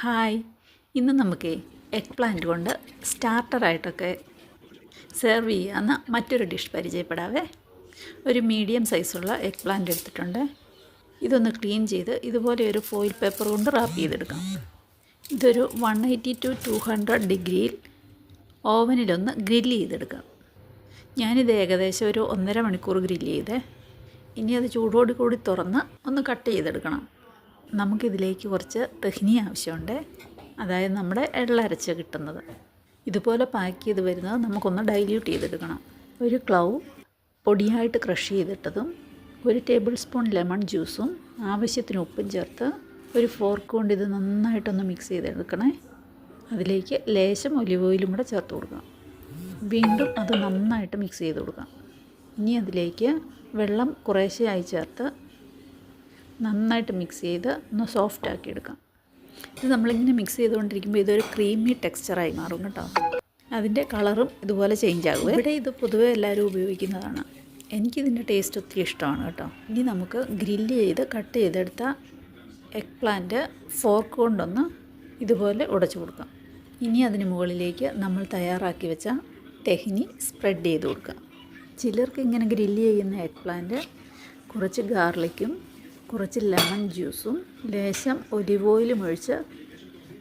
Hi, ഇന്ന് നമുക്ക് egg plant കൊണ്ട് സ്റ്റാർട്ടറായിട്ടൊക്കെ സെർവ് ചെയ്യാവുന്ന മറ്റൊരു ഡിഷ് പരിചയപ്പെടാവേ. ഒരു മീഡിയം സൈസുള്ള എഗ് പ്ലാന്റ് എടുത്തിട്ടുണ്ട്. ഇതൊന്ന് ക്ലീൻ ചെയ്ത് ഇതുപോലെ ഒരു ഫോയിൽ പേപ്പർ കൊണ്ട് റാപ്പ് ചെയ്തെടുക്കാം. ഇതൊരു 180 to 200 ഡിഗ്രിയിൽ ഓവനിലൊന്ന് ഗ്രില്ല് ചെയ്തെടുക്കാം. ഞാനിത് ഏകദേശം ഒരു 1.5 മണിക്കൂർ ഗ്രില്ല് ചെയ്തേ. ഇനി അത് ചൂടോട് കൂടി തുറന്ന് ഒന്ന് കട്ട് ചെയ്തെടുക്കണം. നമുക്കിതിലേക്ക് കുറച്ച് തെഹ്നി ആവശ്യമുണ്ട്, അതായത് നമ്മുടെ എള്ളരച്ച് കിട്ടുന്നത്. ഇതുപോലെ പാക്ക് ചെയ്ത് വരുന്നത് നമുക്കൊന്ന് ഡൈല്യൂട്ട് ചെയ്തെടുക്കണം. ഒരു ക്ലൗ പൊടിയായിട്ട് ക്രഷ് ചെയ്തിട്ടതും, ഒരു ടേബിൾ സ്പൂൺ ലെമൺ ജ്യൂസും, ആവശ്യത്തിന് ഉപ്പും ചേർത്ത് ഒരു ഫോർക്ക് കൊണ്ട് ഇത് നന്നായിട്ടൊന്ന് മിക്സ് ചെയ്തെടുക്കണേ. അതിലേക്ക് ലേശം ഒലിവ് ഓയിലും കൂടെ ചേർത്ത് കൊടുക്കാം. വീണ്ടും അത് നന്നായിട്ട് മിക്സ് ചെയ്ത് കൊടുക്കാം. ഇനി അതിലേക്ക് വെള്ളം കുറേശ്ശെയായി ചേർത്ത് നന്നായിട്ട് മിക്സ് ചെയ്ത് ഒന്ന് സോഫ്റ്റ് ആക്കി എടുക്കാം. ഇത് നമ്മളിങ്ങനെ മിക്സ് ചെയ്തുകൊണ്ടിരിക്കുമ്പോൾ ഇതൊരു ക്രീമി ടെക്സ്ചറായി മാറും കേട്ടോ. അതിൻ്റെ കളറും ഇതുപോലെ ചേഞ്ച് ആകും. ഇവിടെ ഇത് പൊതുവെ എല്ലാവരും ഉപയോഗിക്കുന്നതാണ്. എനിക്കിതിൻ്റെ ടേസ്റ്റ് ഒത്തിരി ഇഷ്ടമാണ് കേട്ടോ. ഇനി നമുക്ക് ഗ്രില്ല് ചെയ്ത് കട്ട് ചെയ്തെടുത്ത എഗ് പ്ലാന്റ് ഫോർക്ക് കൊണ്ടൊന്ന് ഇതുപോലെ ഉടച്ചു കൊടുക്കാം. ഇനി അതിന് മുകളിലേക്ക് നമ്മൾ തയ്യാറാക്കി വെച്ച തെഹ്നി സ്പ്രെഡ് ചെയ്ത് കൊടുക്കാം. ചിലർക്ക് ഇങ്ങനെ ഗ്രില്ല് ചെയ്യുന്ന എഗ് പ്ലാന്റ് കുറച്ച് ഗാർലിക്കും കുറച്ച് ലെമൺ ജ്യൂസും ലേശം ഒലിവ് ഓയിലും ഒഴിച്ച്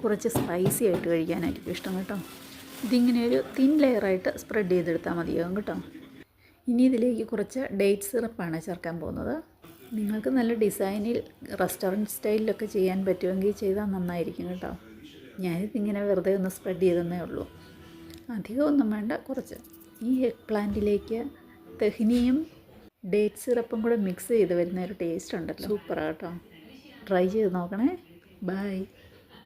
കുറച്ച് സ്പൈസി ആയിട്ട് കഴിക്കാനായിരിക്കും ഇഷ്ടം കേട്ടോ. ഇതിങ്ങനെ ഒരു തിൻ ലെയറായിട്ട് സ്പ്രെഡ് ചെയ്തെടുത്താൽ മതിയാകും കേട്ടോ. ഇനി ഇതിലേക്ക് കുറച്ച് ഡേറ്റ് സിറപ്പാണ് ചേർക്കാൻ പോകുന്നത്. നിങ്ങൾക്ക് നല്ല ഡിസൈനിൽ റെസ്റ്റോറൻറ്റ് സ്റ്റൈലിലൊക്കെ ചെയ്യാൻ പറ്റുമെങ്കിൽ ചെയ്താൽ നന്നായിരിക്കും കേട്ടോ. ഞാനിതിങ്ങനെ വെറുതെ ഒന്ന് സ്പ്രെഡ് ചെയ്തെന്നേ ഉള്ളൂ, അധികമൊന്നും വേണ്ട, കുറച്ച്. ഈ എഗ് പ്ലാന്റിലേക്ക് തെഹ്നിയും ഡേറ്റ് സിറപ്പും കൂടെ മിക്സ് ചെയ്ത് വരുന്ന ഒരു ടേസ്റ്റ് ഉണ്ടല്ലോ, സൂപ്പറാണ് കേട്ടോ. ട്രൈ ചെയ്ത് നോക്കണേ. ബൈ.